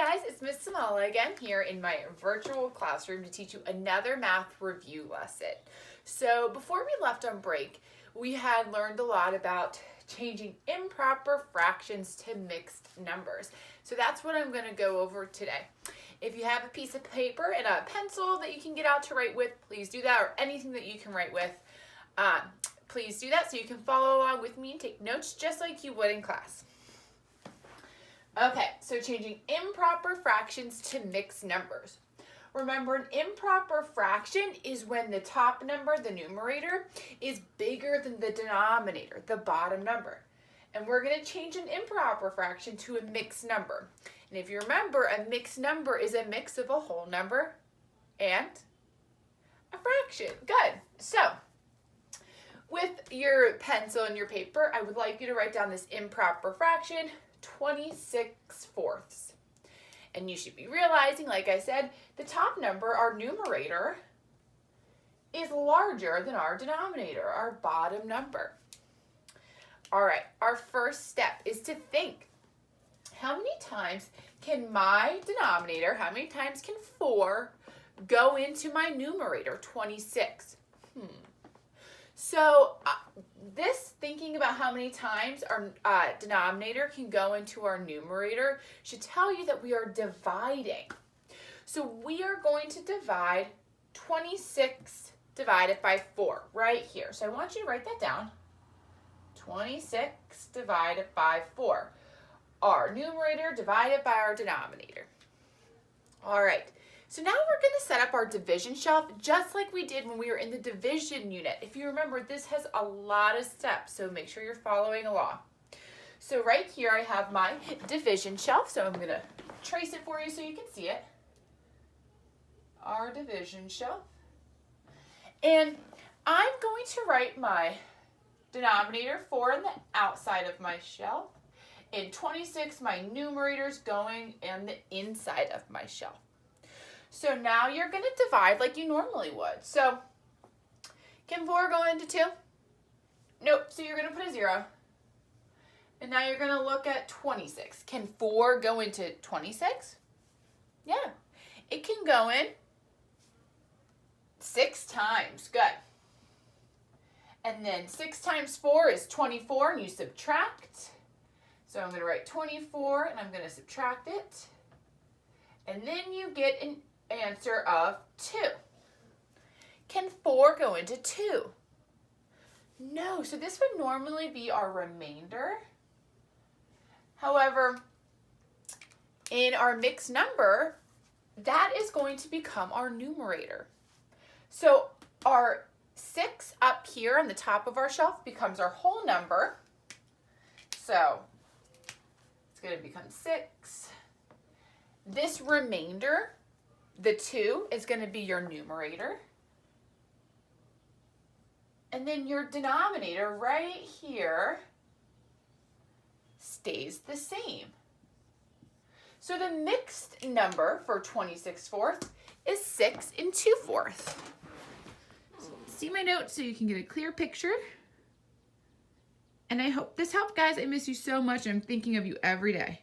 guys, it's Miss Samala again here in my virtual classroom to teach you another math review lesson. So before we left on break, we had learned a lot about changing improper fractions to mixed numbers. So that's what I'm going to go over today. If you have a piece of paper and a pencil that you can get out to write with, please do that, or anything that you can write with. Please do that so you can follow along with me and take notes just like you would in class. Okay, so changing improper fractions to mixed numbers. Remember, an improper fraction is when the top number, the numerator, is bigger than the denominator, the bottom number. And we're going to change an improper fraction to a mixed number. And if you remember, a mixed number is a mix of a whole number and a fraction. Good. So, with your pencil and your paper, I would like you to write down this improper fraction, 26/4. And you should be realizing, like I said, the top number, our numerator, is larger than our denominator, our bottom number. All right, our first step is to think, how many times can my denominator, how many times can 4 go into my numerator, 26? So this thinking about how many times our denominator can go into our numerator should tell you that we are dividing. So we are going to divide 26 divided by 4 right here. So I want you to write that down. 26 divided by 4. Our numerator divided by our denominator. All right. So now we're going to set up our division shelf just like we did when we were in the division unit. If you remember, this has a lot of steps, so make sure you're following along. So right here I have my division shelf, so I'm going to trace it for you so you can see it. Our division shelf. And I'm going to write my denominator 4 on the outside of my shelf, and 26, my numerator's going in the inside of my shelf. So now you're going to divide like you normally would. So can 4 go into 2? Nope. So you're going to put a 0. And now you're going to look at 26. Can 4 go into 26? Yeah. It can go in 6 times. Good. And then 6 times 4 is 24, and you subtract. So I'm going to write 24, and I'm going to subtract it. And then you get an answer of 2. Can 4 go into 2? No, so this would normally be our remainder. However, in our mixed number, that is going to become our numerator. So our 6 up here on the top of our shelf becomes our whole number. So it's going to become 6. This remainder, the 2, is going to be your numerator. And then your denominator right here stays the same. So the mixed number for 26/4 is 6 2/4. So see my notes so you can get a clear picture. And I hope this helped, guys. I miss you so much. I'm thinking of you every day.